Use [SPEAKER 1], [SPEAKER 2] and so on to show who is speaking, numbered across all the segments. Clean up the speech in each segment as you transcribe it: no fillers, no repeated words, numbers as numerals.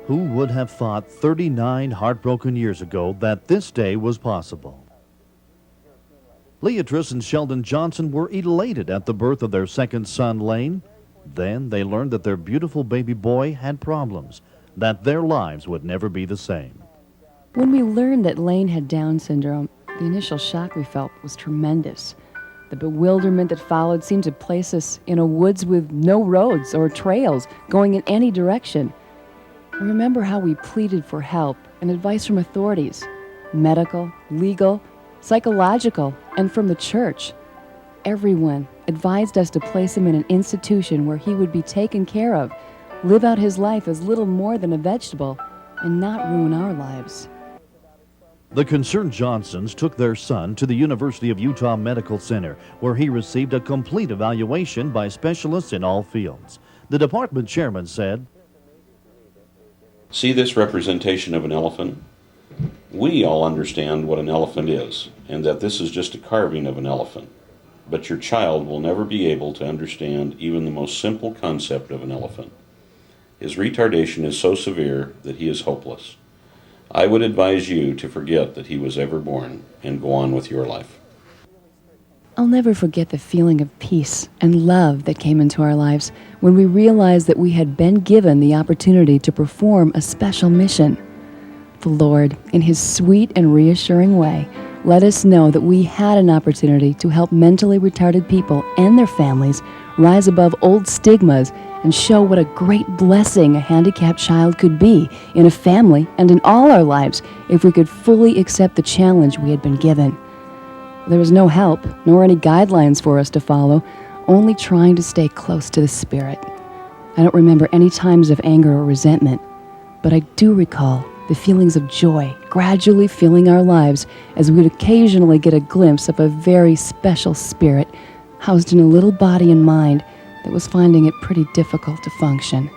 [SPEAKER 1] Who would have thought 39 heartbroken years ago that this day was possible? Leatrice and Sheldon Johnson were elated at the birth of their second son, Layne. Then they learned that their beautiful baby boy had problems, that their lives would never be the same.
[SPEAKER 2] When we learned that Layne had Down syndrome, the initial shock we felt was tremendous. The bewilderment that followed seemed to place us in a woods with no roads or trails going in any direction. I remember how we pleaded for help and advice from authorities, medical, legal, psychological, and from the church. Everyone advised us to place him in an institution where he would be taken care of, live out his life as little more than a vegetable, and not ruin our lives.
[SPEAKER 1] The concerned Johnsons took their son to the University of Utah Medical Center, where he received a complete evaluation by specialists in all fields. The department chairman said,
[SPEAKER 3] "See this representation of an elephant? We all understand what an elephant is, and that this is just a carving of an elephant. But your child will never be able to understand even the most simple concept of an elephant. His retardation is so severe that he is hopeless. I would advise you to forget that he was ever born and go on with your life."
[SPEAKER 2] I'll never forget the feeling of peace and love that came into our lives when we realized that we had been given the opportunity to perform a special mission. The Lord, in His sweet and reassuring way, let us know that we had an opportunity to help mentally retarded people and their families rise above old stigmas and show what a great blessing a handicapped child could be in a family and in all our lives if we could fully accept the challenge we had been given. There was no help, nor any guidelines for us to follow, only trying to stay close to the Spirit. I don't remember any times of anger or resentment, but I do recall the feelings of joy gradually filling our lives as we would occasionally get a glimpse of a very special spirit housed in a little body and mind that was finding it pretty difficult to function.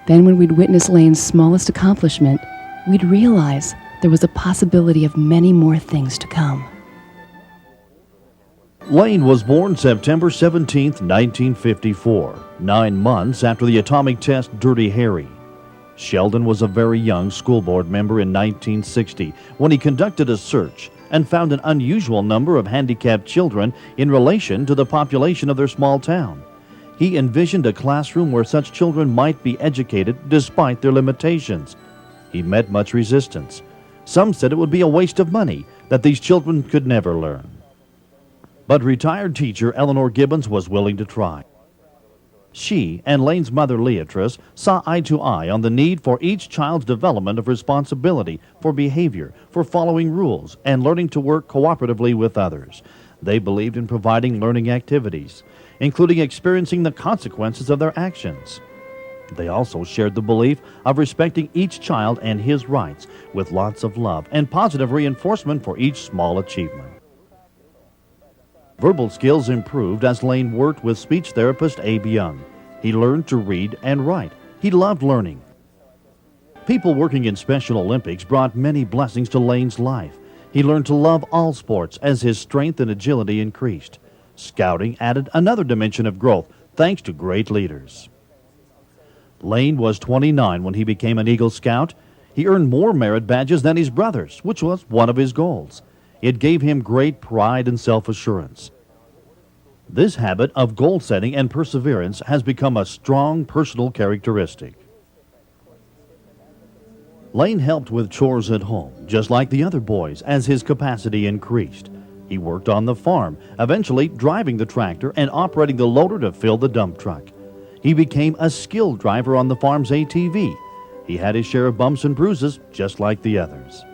[SPEAKER 2] Then when we'd witness Layne's smallest accomplishment, we'd realize there was a possibility of many more things to come.
[SPEAKER 1] Layne was born September 17, 1954, 9 months after the atomic test Dirty Harry. Sheldon was a very young school board member in 1960 when he conducted a search and found an unusual number of handicapped children in relation to the population of their small town. He envisioned a classroom where such children might be educated despite their limitations. He met much resistance. Some said it would be a waste of money, that these children could never learn. But retired teacher Eleanor Gibbons was willing to try. She and Layne's mother, Leatrice, saw eye to eye on the need for each child's development of responsibility for behavior, for following rules, and learning to work cooperatively with others. They believed in providing learning activities, including experiencing the consequences of their actions. They also shared the belief of respecting each child and his rights, with lots of love and positive reinforcement for each small achievement. Verbal skills improved as Layne worked with speech therapist Abe Young. He learned to read and write. He loved learning. People working in Special Olympics brought many blessings to Layne's life. He learned to love all sports as his strength and agility increased. Scouting added another dimension of growth thanks to great leaders. Layne was 29 when he became an Eagle Scout. He earned more merit badges than his brothers, which was one of his goals. It gave him great pride and self-assurance. This habit of goal setting and perseverance has become a strong personal characteristic. Layne helped with chores at home, just like the other boys, as his capacity increased. He worked on the farm, eventually driving the tractor and operating the loader to fill the dump truck. He became a skilled driver on the farm's ATV. He had his share of bumps and bruises, just like the others.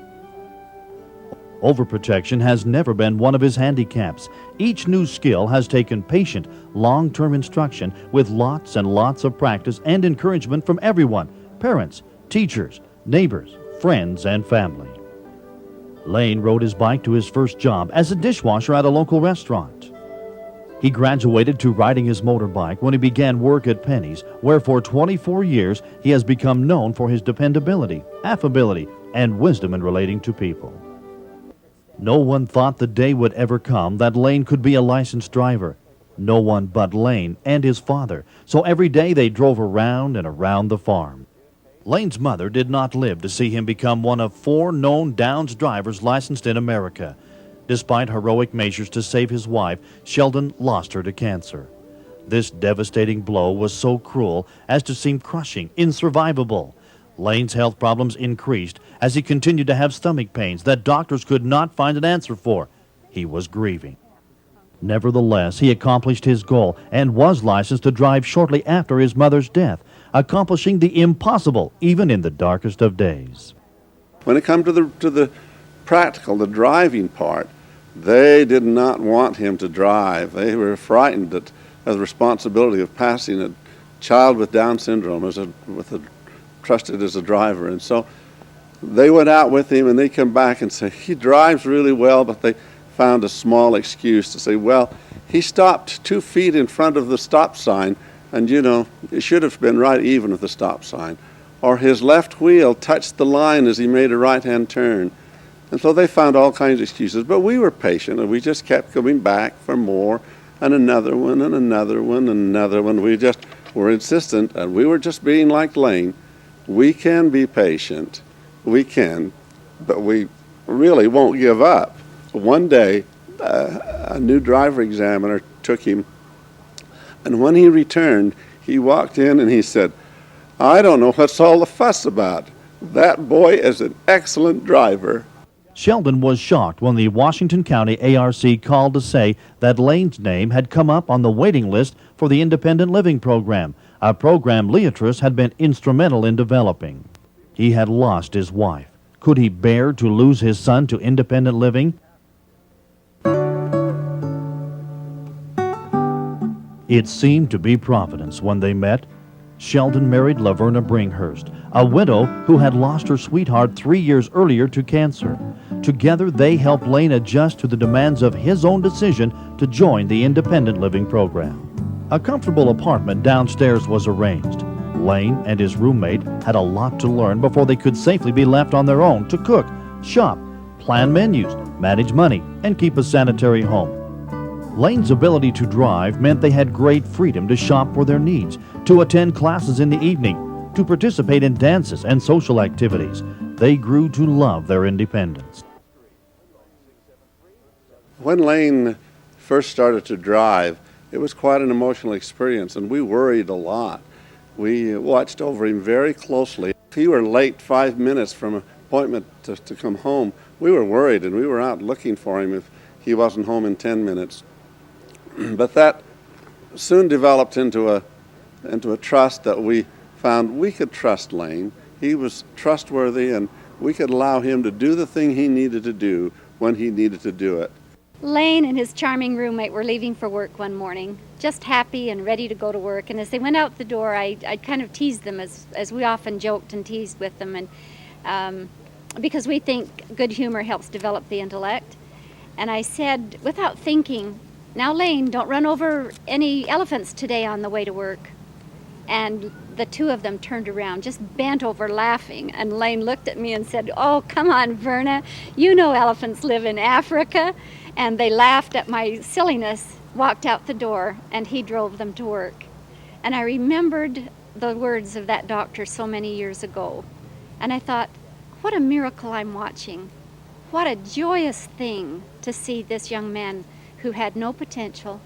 [SPEAKER 1] Overprotection has never been one of his handicaps. Each new skill has taken patient, long-term instruction with lots and lots of practice and encouragement from everyone: parents, teachers, neighbors, friends, and family. Layne rode his bike to his first job as a dishwasher at a local restaurant. He graduated to riding his motorbike when he began work at Penny's, where for 24 years he has become known for his dependability, affability, and wisdom in relating to people. No one thought the day would ever come that Layne could be a licensed driver. No one but Layne and his father. So every day they drove around and around the farm. Layne's mother did not live to see him become one of 4 known Downs drivers licensed in America. Despite heroic measures to save his wife, Sheldon lost her to cancer. This devastating blow was so cruel as to seem crushing, insurvivable. Layne's health problems increased as he continued to have stomach pains that doctors could not find an answer for. He was grieving. Nevertheless, he accomplished his goal and was licensed to drive shortly after his mother's death, accomplishing the impossible even in the darkest of days.
[SPEAKER 4] When it comes to the practical, the driving part, they did not want him to drive. They were frightened at the responsibility of passing a child with Down syndrome trusted as a driver. And so they went out with him, and they come back and say, he drives really well, but they found a small excuse to say, well, he stopped 2 feet in front of the stop sign, and it should have been right even with the stop sign. Or his left wheel touched the line as he made a right-hand turn. And so they found all kinds of excuses, but we were patient, and we just kept coming back for more, and another one, and another one, and another one. We just were insistent, and we were just being like Layne. We can be patient, we can, but we really won't give up. One day, a new driver examiner took him, and when he returned, he walked in and he said, I don't know what's all the fuss about. That boy is an excellent driver.
[SPEAKER 1] Sheldon was shocked when the Washington County ARC called to say that Layne's name had come up on the waiting list for the Independent Living Program, a program Leatrice had been instrumental in developing. He had lost his wife. Could he bear to lose his son to independent living? It seemed to be Providence when they met. Sheldon married Laverna Bringhurst, a widow who had lost her sweetheart 3 years earlier to cancer. Together, they helped Layne adjust to the demands of his own decision to join the independent living program. A comfortable apartment downstairs was arranged. Layne and his roommate had a lot to learn before they could safely be left on their own to cook, shop, plan menus, manage money, and keep a sanitary home. Layne's ability to drive meant they had great freedom to shop for their needs, to attend classes in the evening, to participate in dances and social activities. They grew to love their independence.
[SPEAKER 4] When Layne first started to drive, it was quite an emotional experience, and we worried a lot. We watched over him very closely. If he were late 5 minutes from an appointment to come home, we were worried, and we were out looking for him if he wasn't home in 10 minutes. But that soon developed into a trust that we found we could trust Layne. He was trustworthy, and we could allow him to do the thing he needed to do when he needed to do it.
[SPEAKER 5] Layne and his charming roommate were leaving for work one morning, just happy and ready to go to work. And as they went out the door, I kind of teased them, as we often joked and teased with them, and because we think good humor helps develop the intellect. And I said, without thinking, now Layne, don't run over any elephants today on the way to work. And the two of them turned around, just bent over laughing. And Layne looked at me and said, oh, come on, Verna, you know elephants live in Africa. And they laughed at my silliness, walked out the door, and he drove them to work. And I remembered the words of that doctor so many years ago. And I thought, what a miracle I'm watching. What a joyous thing to see this young man who had no potential,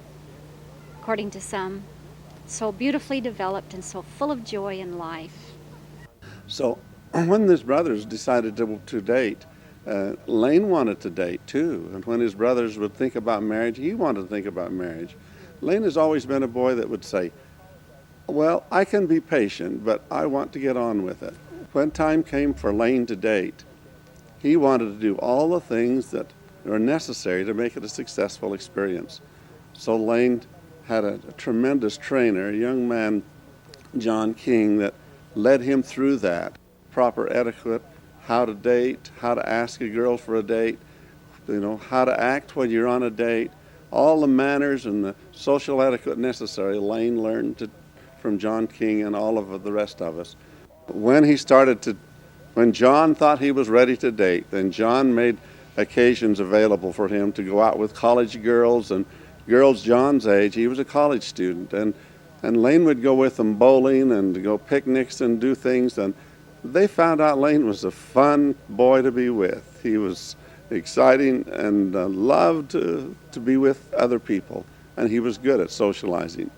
[SPEAKER 5] according to some, so beautifully developed and so full of joy in life.
[SPEAKER 4] So when his brothers decided to date, Layne wanted to date too. And when his brothers would think about marriage, he wanted to think about marriage. Layne has always been a boy that would say, well, I can be patient, but I want to get on with it. When time came for Layne to date, he wanted to do all the things that are necessary to make it a successful experience. So Layne had a tremendous trainer, a young man, John King, that led him through that. Proper etiquette, how to date, how to ask a girl for a date, how to act when you're on a date, all the manners and the social etiquette necessary, Layne learned from John King and all of the rest of us. When John thought he was ready to date, then John made occasions available for him to go out with college girls and girls John's age. He was a college student, and Layne would go with them bowling and to go picnics and do things, and they found out Layne was a fun boy to be with. He was exciting and loved to be with other people, and he was good at socializing.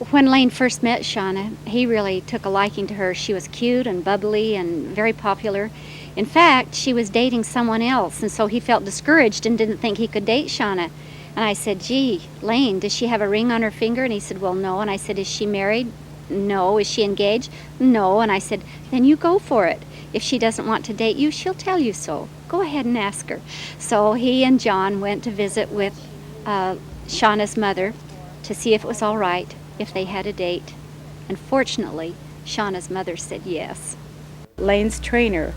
[SPEAKER 5] When Layne first met Shauna, he really took a liking to her. She was cute and bubbly and very popular. In fact, she was dating someone else, and so he felt discouraged and didn't think he could date Shauna. And I said, gee, Layne, does she have a ring on her finger? And he said, well, no. And I said, is she married? No. Is she engaged? No. And I said, then you go for it. If she doesn't want to date you, she'll tell you so. Go ahead and ask her. So he and John went to visit with Shauna's mother to see if it was all right if they had a date. And fortunately, Shauna's mother said yes.
[SPEAKER 6] Layne's trainer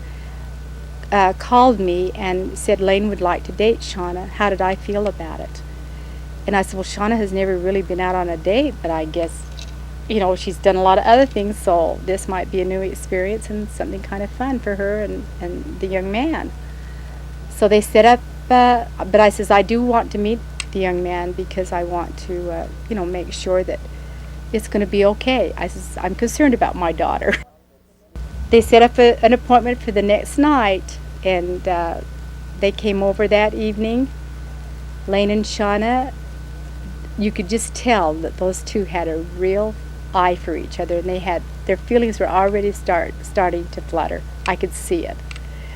[SPEAKER 6] called me and said Layne would like to date Shauna. How did I feel about it? And I said, well, Shauna has never really been out on a date, but I guess, you know, she's done a lot of other things, so this might be a new experience and something kind of fun for her and the young man. So they set up, but I says, I do want to meet the young man because I want to, you know, make sure that it's going to be okay. I says, I'm concerned about my daughter. They set up an appointment for the next night, and they came over that evening. Layne and Shauna, you could just tell that those two had a real eye for each other, and their feelings were already starting to flutter. I could see it.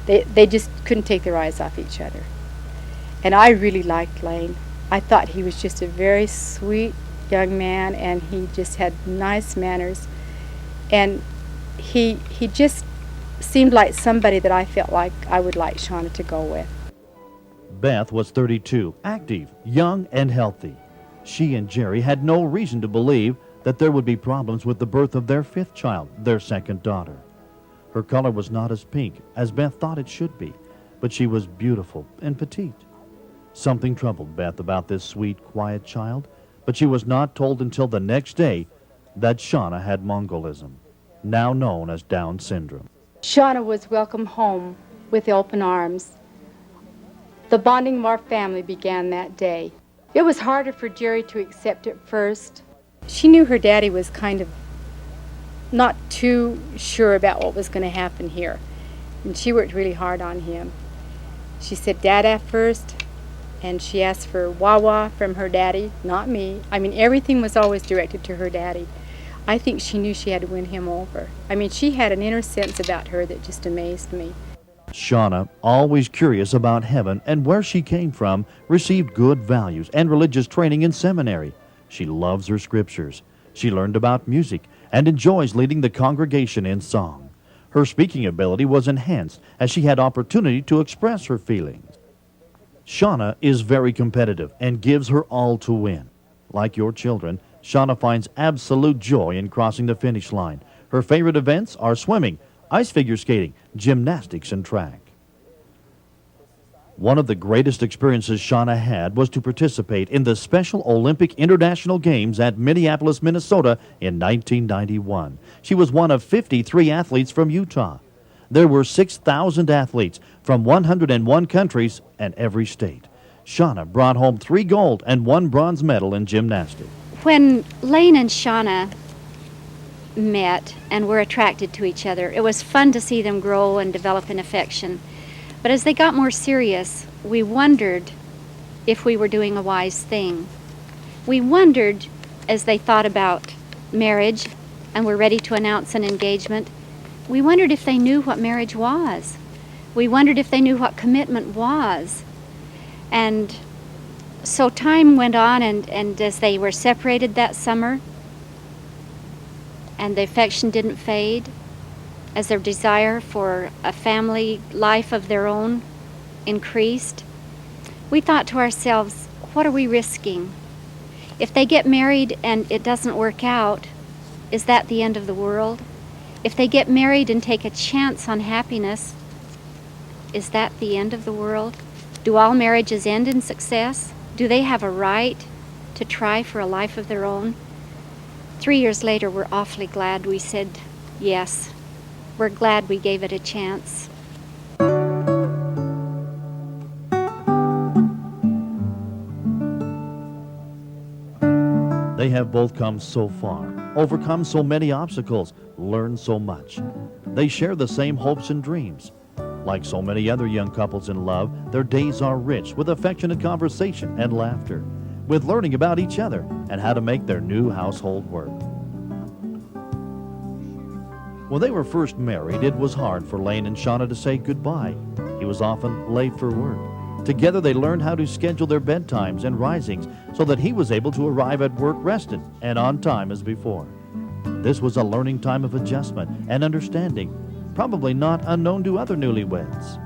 [SPEAKER 6] They just couldn't take their eyes off each other. And I really liked Layne. I thought he was just a very sweet young man, and he just had nice manners, and he just seemed like somebody that I felt like I would like Shauna to go with.
[SPEAKER 1] Beth was 32, active, young, and healthy. She and Jerry had no reason to believe that there would be problems with the birth of their fifth child, their second daughter. Her color was not as pink as Beth thought it should be, but she was beautiful and petite. Something troubled Beth about this sweet, quiet child, but she was not told until the next day that Shauna had Mongolism, now known as Down syndrome.
[SPEAKER 6] Shauna was welcomed home with open arms. The bonding of our family began that day. It was harder for Jerry to accept at first. She knew her daddy was kind of not too sure about what was going to happen here, and she worked really hard on him. She said Dada first, and she asked for Wawa from her daddy, not me. I mean, everything was always directed to her daddy. I think she knew she had to win him over. I mean, she had an inner sense about her that just amazed me.
[SPEAKER 1] Shauna, always curious about heaven and where she came from, received good values and religious training in seminary. She loves her scriptures. She learned about music and enjoys leading the congregation in song. Her speaking ability was enhanced as she had opportunity to express her feelings. Shauna is very competitive and gives her all to win. Like your children, Shauna finds absolute joy in crossing the finish line. Her favorite events are swimming, ice figure skating, gymnastics, and track. One of the greatest experiences Shauna had was to participate in the Special Olympic International Games at Minneapolis, Minnesota in 1991. She was one of 53 athletes from Utah. There were 6,000 athletes from 101 countries and every state. Shauna brought home 3 gold and 1 bronze medal in gymnastics.
[SPEAKER 5] When Layne and Shauna met and were attracted to each other, it was fun to see them grow and develop an affection. But as they got more serious, we wondered if we were doing a wise thing. We wondered, as they thought about marriage and were ready to announce an engagement, we wondered if they knew what marriage was. We wondered if they knew what commitment was. And so time went on, and as they were separated that summer, and the affection didn't fade, as their desire for a family life of their own increased, we thought to ourselves, what are we risking? If they get married and it doesn't work out, is that the end of the world? If they get married and take a chance on happiness, is that the end of the world? Do all marriages end in success? Do they have a right to try for a life of their own? 3 years later, we're awfully glad we said yes. We're glad we gave it a chance.
[SPEAKER 1] They They have both come so far, overcome so many obstacles, learned so much. They share the same hopes and dreams. Like so many other young couples in love, their days are rich with affectionate conversation and laughter, with learning about each other and how to make their new household work. When they were first married, it was hard for Layne and Shauna to say goodbye. He was often late for work. Together they learned how to schedule their bedtimes and risings so that he was able to arrive at work rested and on time as before. This was a learning time of adjustment and understanding, probably not unknown to other newlyweds.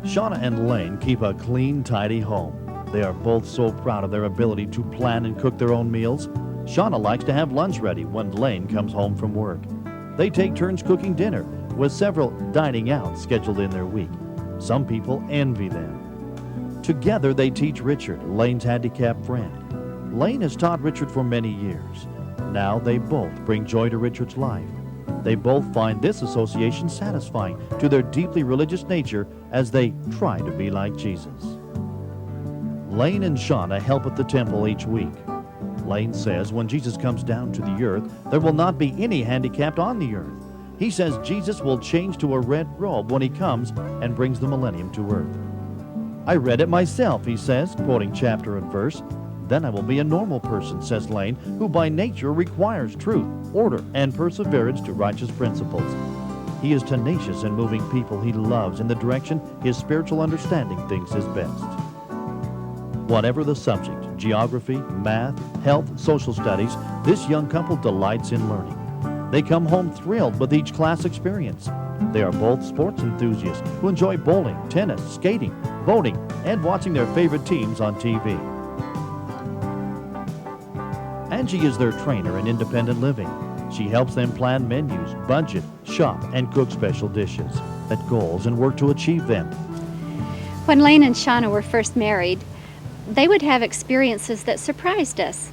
[SPEAKER 1] Shauna and Layne keep a clean, tidy home. They are both so proud of their ability to plan and cook their own meals. Shauna likes to have lunch ready when Layne comes home from work. They take turns cooking dinner, with several dining out scheduled in their week. Some people envy them. Together they teach Richard, Layne's handicapped friend. Layne has taught Richard for many years. Now they both bring joy to Richard's life. They both find this association satisfying to their deeply religious nature as they try to be like Jesus. Layne and Shauna help at the temple each week. Layne says when Jesus comes down to the earth, there will not be any handicapped on the earth. He says Jesus will change to a red robe when he comes and brings the millennium to earth. I read it myself, he says, quoting chapter and verse. Then I will be a normal person, says Layne, who by nature requires truth, order, and perseverance to righteous principles. He is tenacious in moving people he loves in the direction his spiritual understanding thinks is best. Whatever the subject, geography, math, health, social studies, this young couple delights in learning. They come home thrilled with each class experience. They are both sports enthusiasts who enjoy bowling, tennis, skating, boating, and watching their favorite teams on TV. Angie is their trainer in independent living. She helps them plan menus, budget, shop, and cook special dishes, set goals, and work to achieve them.
[SPEAKER 5] When Layne and Shauna were first married, they would have experiences that surprised us.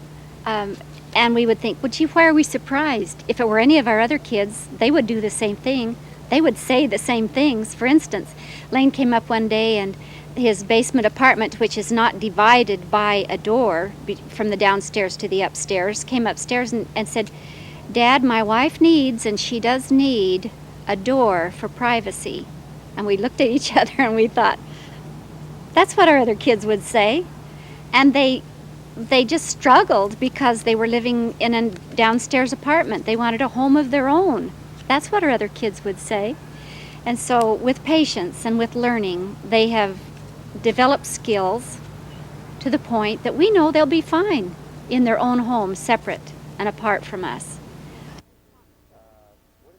[SPEAKER 5] And we would think, well, gee, why are we surprised? If it were any of our other kids, they would do the same thing. They would say the same things. For instance, Layne came up one day and his basement apartment, which is not divided by a door from the downstairs to the upstairs, came upstairs and said, Dad, my wife needs, and she does need, a door for privacy. And we looked at each other and we thought, that's what our other kids would say. And they just struggled because they were living in a downstairs apartment. They wanted a home of their own. That's what our other kids would say. And so with patience and with learning, they have developed skills to the point that we know they'll be fine in their own home, separate and apart from us.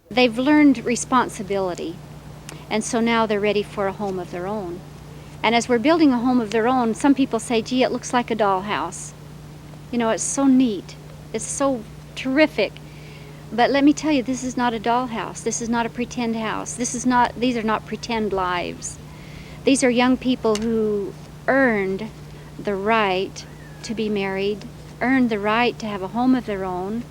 [SPEAKER 5] They've learned responsibility, and so now they're ready for a home of their own. And as we're building a home of their own, some people say, gee, it looks like a dollhouse. You know, it's so neat. It's so terrific. But let me tell you, this is not a dollhouse. This is not a pretend house. These are not pretend lives. These are young people who earned the right to be married, earned the right to have a home of their own,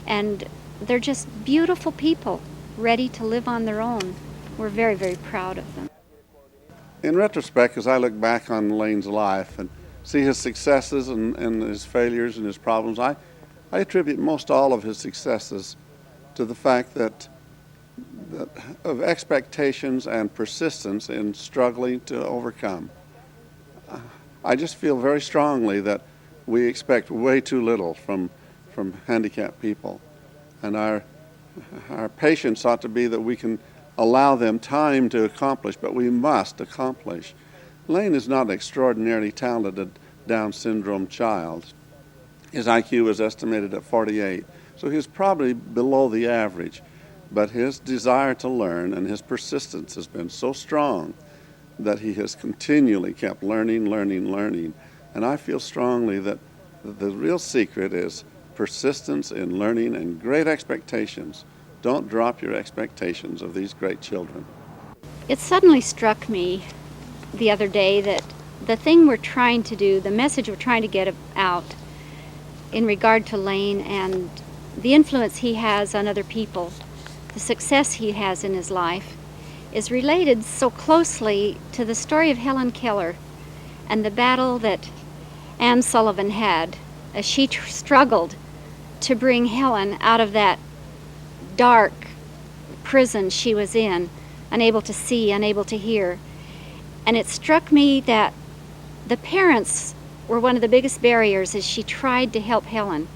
[SPEAKER 5] and they're just beautiful people, ready to live on their own. We're very, very proud of them.
[SPEAKER 4] In retrospect, as I look back on Layne's life and see his successes and his failures and his problems, I attribute most all of his successes to the fact that of expectations and persistence in struggling to overcome. I just feel very strongly that we expect way too little from handicapped people, and our patience ought to be that we can allow them time to accomplish, but we must accomplish. Layne is not an extraordinarily talented Down syndrome child. His IQ is estimated at 48, so he's probably below the average, but his desire to learn and his persistence has been so strong that he has continually kept learning, and I feel strongly that the real secret is persistence in learning and great expectations. Don't drop your expectations of these great children.
[SPEAKER 5] It suddenly struck me the other day that the thing we're trying to do, the message we're trying to get out in regard to Layne and the influence he has on other people, the success he has in his life, is related so closely to the story of Helen Keller and the battle that Anne Sullivan had as she struggled to bring Helen out of that dark prison she was in, unable to see, unable to hear. And it struck me that the parents were one of the biggest barriers as she tried to help Helen.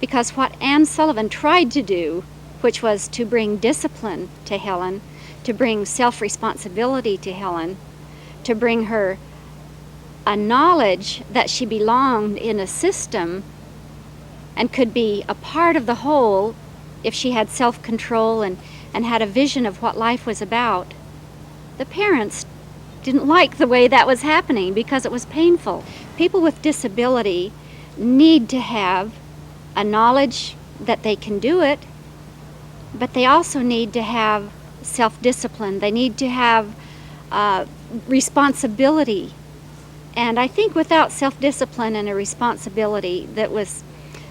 [SPEAKER 5] Because what Anne Sullivan tried to do, which was to bring discipline to Helen, to bring self-responsibility to Helen, to bring her a knowledge that she belonged in a system and could be a part of the whole if she had self-control and had a vision of what life was about. The parents didn't like the way that was happening because it was painful. People with disability need to have a knowledge that they can do it, but they also need to have self-discipline. They need to have responsibility. And I think without self-discipline and a responsibility, that was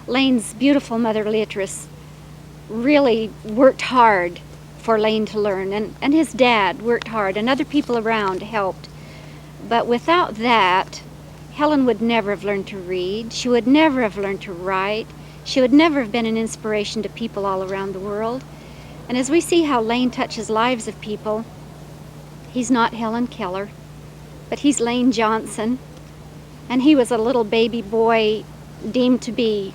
[SPEAKER 5] Layne's beautiful mother, Leatrice, really worked hard for Layne to learn, and his dad worked hard, and other people around helped. But without that, Helen would never have learned to read. She would never have learned to write. She would never have been an inspiration to people all around the world. And as we see how Layne touches lives of people, he's not Helen Keller, but he's Layne Johnson. And he was a little baby boy deemed to be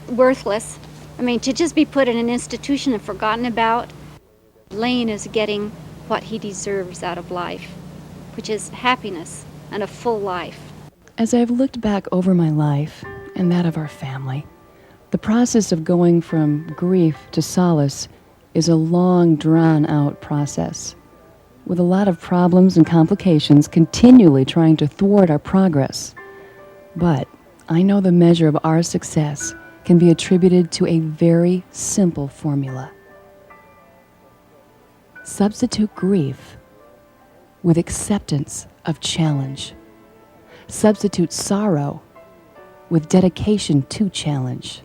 [SPEAKER 5] worthless. I mean, to just be put in an institution and forgotten about. Layne is getting what he deserves out of life, which is happiness and a full life.
[SPEAKER 2] As I've looked back over my life and that of our family, the process of going from grief to solace is a long, drawn-out process, with a lot of problems and complications continually trying to thwart our progress. But I know the measure of our success can be attributed to a very simple formula. Substitute grief with acceptance of challenge. Substitute sorrow with dedication to challenge.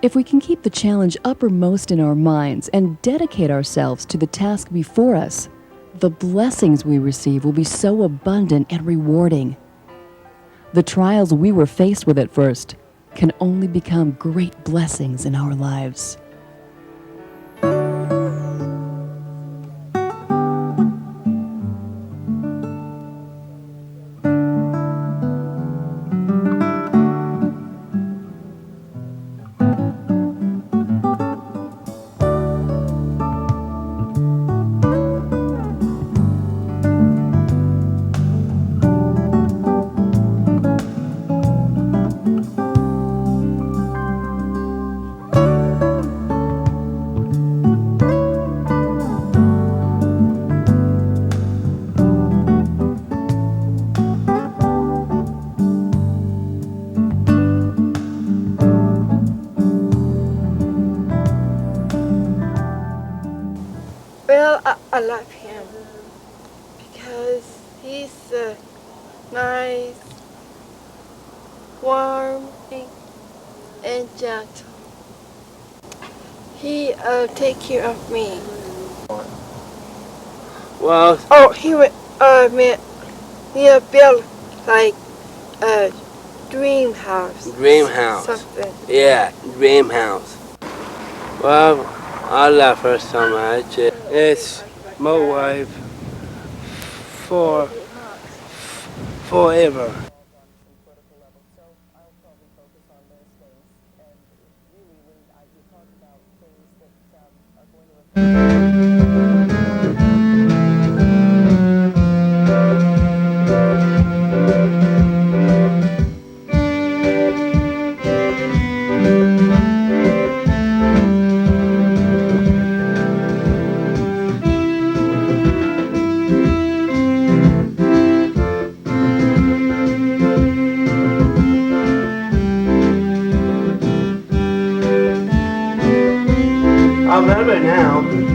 [SPEAKER 2] If we can keep the challenge uppermost in our minds and dedicate ourselves to the task before us, the blessings we receive will be so abundant and rewarding. The trials we were faced with at first can only become great blessings in our lives.
[SPEAKER 7] Well, I love him because he's nice, warm, and gentle. He take care of me.
[SPEAKER 8] Well,
[SPEAKER 7] He would build like a dream house.
[SPEAKER 8] Dream house.
[SPEAKER 7] Something.
[SPEAKER 8] Yeah, dream house. Well, I love her so much. It's my wife for forever. I remember now.